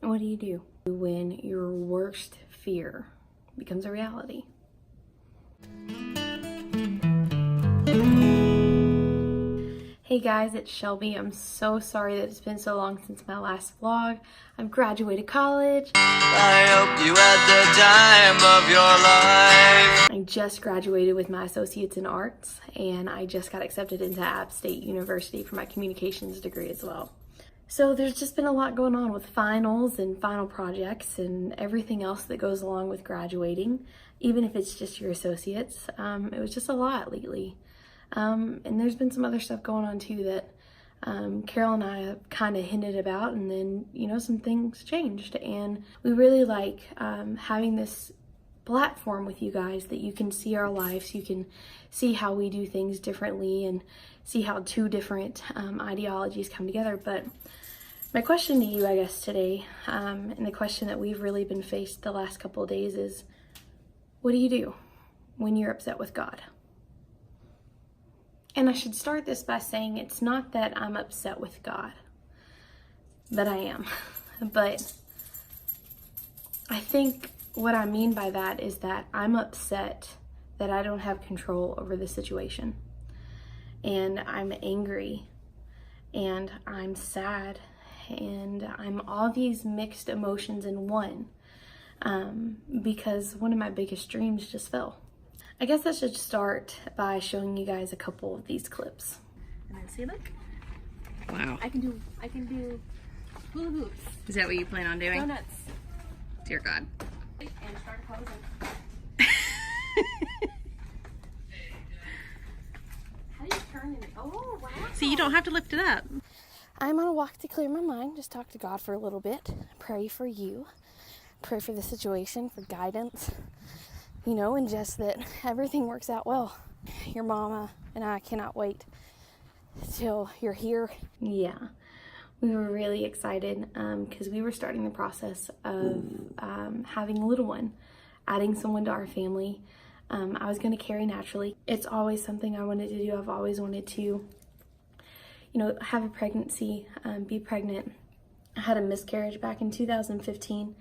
What do you do when your worst fear becomes a reality? Hey guys, it's Shelby. I'm so sorry that it's been so long since my last vlog. I've graduated college. I hope you had the time of your life. I just graduated with my associates in arts, and I just got accepted into App State University for my communications degree as well. So there's just been a lot going on with finals and final projects and everything else that goes along with graduating, even if it's just your associates. It was just a lot lately. And there's been some other stuff going on too that Carol and I have kind of hinted about, and then, you know, some things changed. And we really like having this platform with you guys that you can see our lives, you can see how we do things differently and see how two different ideologies come together. But my question to you, I guess, today, and the question that we've really been faced the last couple of days is, what do you do when you're upset with God? And I should start this by saying it's not that I'm upset with God, but I am. But I think what I mean by that is that I'm upset that I don't have control over the situation. And I'm angry, and I'm sad, and I'm all these mixed emotions in one, because one of my biggest dreams just fell. I guess I should start by showing you guys a couple of these clips. And then see, look. Wow. I can do hula hoops. Is that what you plan on doing? Donuts. Dear God. And start posing. How do you turn it? Oh, wow. See, you don't have to lift it up. I'm on a walk to clear my mind. Just talk to God for a little bit. Pray for you. Pray for the situation, for guidance. You know, and just that everything works out well. Your mama and I cannot wait till you're here. Yeah, we were really excited because we were starting the process of having a little one, adding someone to our family. I was going to carry naturally. It's always something I wanted to do. I've always wanted to, you know, have a pregnancy, be pregnant. I had a miscarriage back in 2015,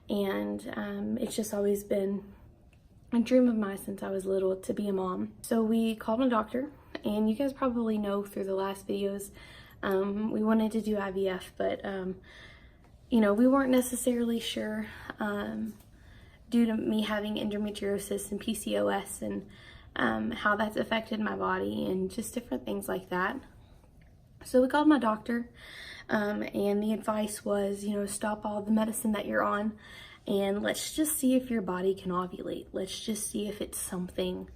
and it's just always been a dream of mine since I was little to be a mom. So we called a doctor, and you guys probably know through the last videos, we wanted to do IVF, but you know, we weren't necessarily sure due to me having endometriosis and PCOS and how that's affected my body and just different things like that. So we called my doctor, and the advice was, you know, stop all the medicine that you're on, and let's just see if your body can ovulate. Let's just see if it's something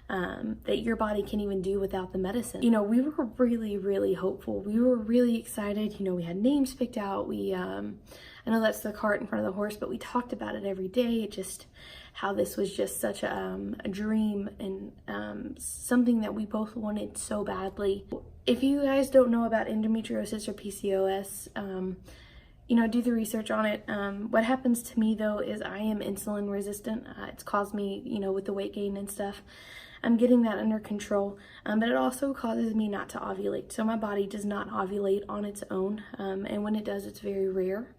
that your body can even do without the medicine. You know, we were really, really hopeful. We were really excited. You know, we had names picked out. I know that's the cart in front of the horse, but we talked about it every day. Just how this was just such a dream and something that we both wanted so badly. If you guys don't know about endometriosis or PCOS, you know, do the research on it. What happens to me though is I am insulin resistant. It's caused me, you know, with the weight gain and stuff. I'm getting that under control, but it also causes me not to ovulate. So my body does not ovulate on its own, and when it does, it's very rare.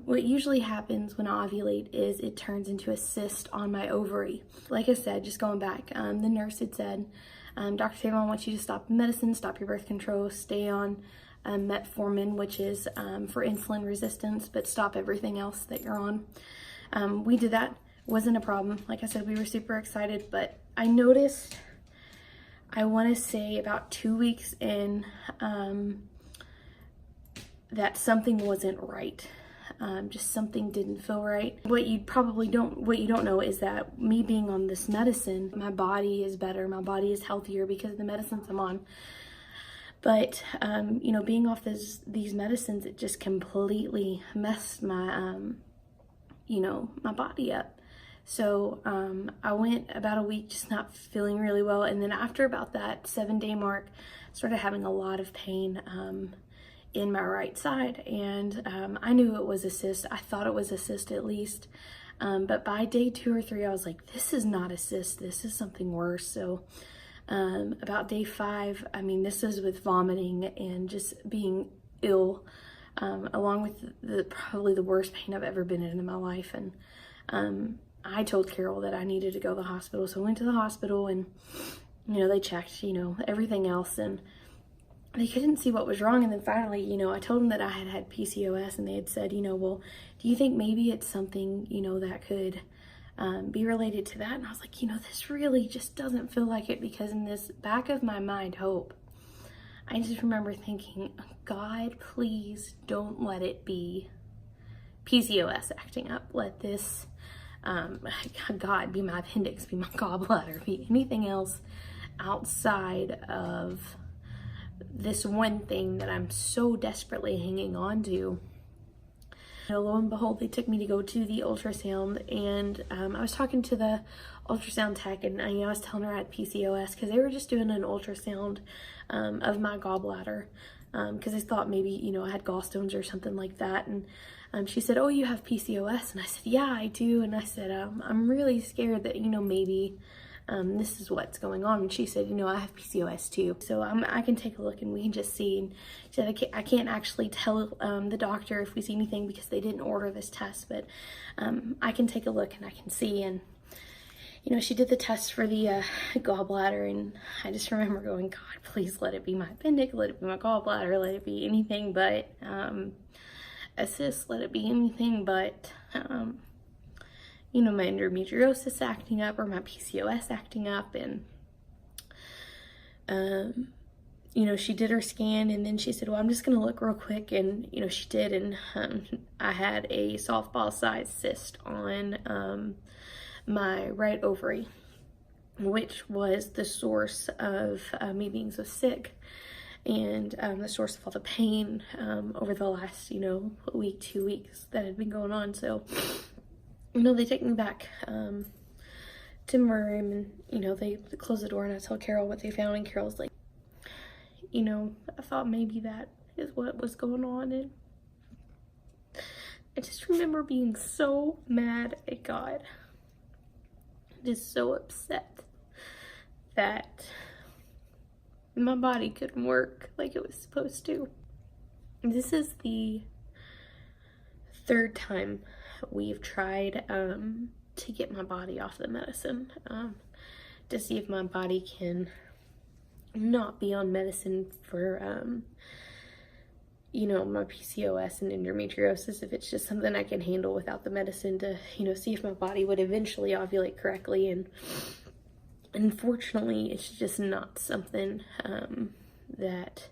What usually happens when I ovulate is it turns into a cyst on my ovary. Like I said, just going back, the nurse had said, Dr. Savon wants you to stop medicine, stop your birth control, stay on metformin, which is for insulin resistance, but stop everything else that you're on. We did that. Wasn't a problem. Like I said, we were super excited, but I noticed, I want to say about 2 weeks in, that something wasn't right. Just something didn't feel right. What you don't know is that me being on this medicine, my body is better, my body is healthier because of the medicines I'm on. But you know, being off these medicines, it just completely messed my you know, my body up. So I went about a week just not feeling really well, and then after about that 7-day mark, started having a lot of pain in my right side, and I knew it was a cyst. I thought it was a cyst at least, but by day 2 or 3, I was like, this is not a cyst, this is something worse. So about day 5, I mean, this is with vomiting and just being ill, along with probably the worst pain I've ever been in my life. And I told Carol that I needed to go to the hospital, so I went to the hospital, and they checked everything else, and they couldn't see what was wrong. And then finally, I told them that I had PCOS, and they had said, well, do you think maybe it's something, that could be related to that? And I was like, this really just doesn't feel like it, because in this back of my mind, Hope, I just remember thinking, God, please don't let it be PCOS acting up. Let this, God, be my appendix, be my gallbladder, be anything else outside of this one thing that I'm so desperately hanging on to. Lo and behold, they took me to go to the ultrasound, and I was talking to the ultrasound tech, and I was telling her I had PCOS, because they were just doing an ultrasound of my gallbladder, because they thought maybe, I had gallstones or something like that. And she said, oh, you have PCOS? And I said, yeah, I do. And I said, I'm really scared that, maybe this is what's going on. And she said, I have PCOS too. So I can take a look and we can just see. And she said, I can't actually tell the doctor if we see anything, because they didn't order this test, but I can take a look and I can see. And, she did the test for the gallbladder, and I just remember going, God, please let it be my appendix, let it be my gallbladder, let it be anything but a cyst, let it be anything but my endometriosis acting up, or my PCOS acting up. And she did her scan, and then she said, well, I'm just gonna look real quick. And she did, and I had a softball sized cyst on my right ovary, which was the source of me being so sick, and the source of all the pain over the last week, 2 weeks that had been going on. So they take me back to my room, and they close the door, and I tell Carol what they found, and Carol's like, I thought maybe that is what was going on. And I just remember being so mad at God, just so upset that my body couldn't work like it was supposed to. This is the third time we've tried to get my body off the medicine, to see if my body can not be on medicine for my PCOS and endometriosis, if it's just something I can handle without the medicine, to see if my body would eventually ovulate correctly. And unfortunately, it's just not something that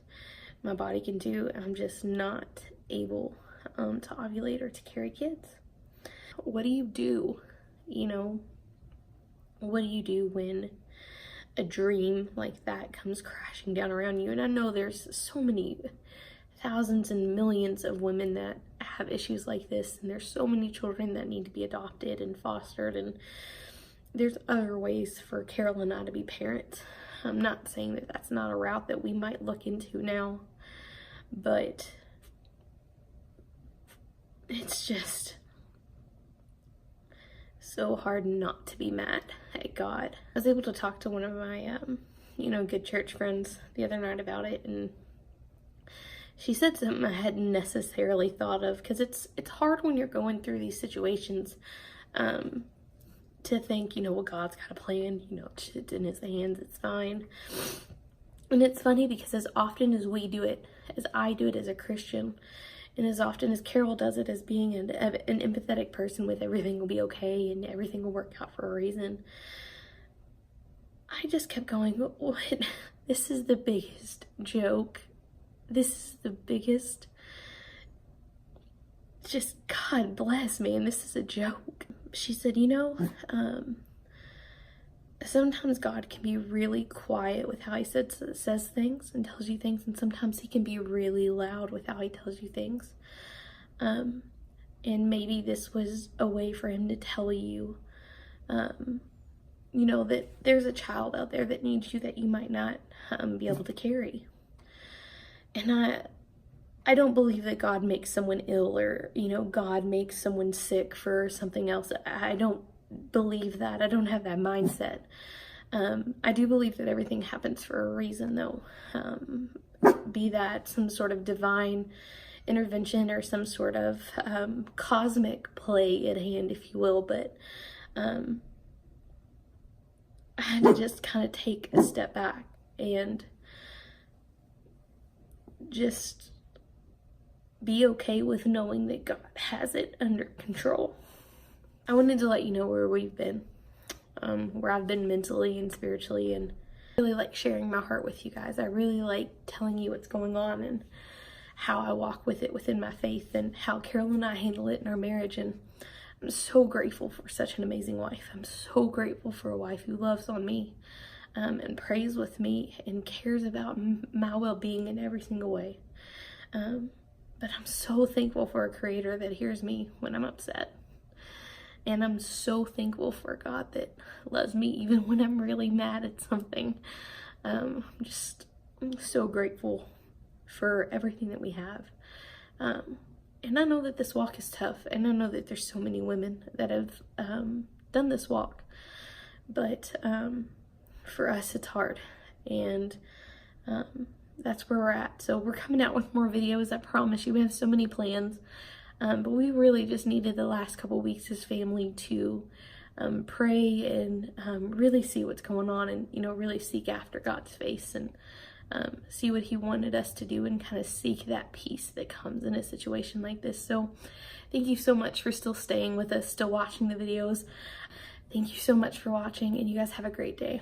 my body can do. I'm just not able to ovulate or to carry kids. What do you do? What do you do when a dream like that comes crashing down around you? And I know there's so many thousands and millions of women that have issues like this, and there's so many children that need to be adopted and fostered, and there's other ways for Carol and I to be parents. I'm not saying that that's not a route that we might look into now, but it's just so hard not to be mad at God. I was able to talk to one of my good church friends the other night about it, and she said something I hadn't necessarily thought of, because it's hard when you're going through these situations to think, well, God's got a plan, it's in his hands, it's fine. And it's funny, because as often as we do it, as I do it as a Christian, and as often as Carol does it as being an empathetic person with everything will be okay and everything will work out for a reason, I just kept going, what? This is the biggest joke. This is the biggest, just God bless, man, this is a joke. She said, sometimes God can be really quiet with how he says things and tells you things, and sometimes he can be really loud with how he tells you things. And maybe this was a way for him to tell you, that there's a child out there that needs you that you might not be able to carry. And I don't believe that God makes someone ill, or, God makes someone sick for something else. I don't believe that. I don't have that mindset. I do believe that everything happens for a reason, though. be that some sort of divine intervention or some sort of cosmic play at hand, if you will, but I had to just kind of take a step back and just be okay with knowing that God has it under control. I wanted to let you know where we've been, where I've been mentally and spiritually, and really like sharing my heart with you guys. I really like telling you what's going on and how I walk with it within my faith and how Carol and I handle it in our marriage. And I'm so grateful for such an amazing wife. I'm so grateful for a wife who loves on me and prays with me and cares about my well-being in every single way. But I'm so thankful for a creator that hears me when I'm upset. And I'm so thankful for a God that loves me even when I'm really mad at something. I'm so grateful for everything that we have. And I know that this walk is tough, and I know that there's so many women that have done this walk, but for us it's hard, and that's where we're at. So we're coming out with more videos, I promise you. We have so many plans, but we really just needed the last couple weeks as family to pray and really see what's going on, and really seek after God's face and see what he wanted us to do, and kind of seek that peace that comes in a situation like this. So thank you so much for still staying with us, still watching the videos. Thank you so much for watching, and you guys have a great day.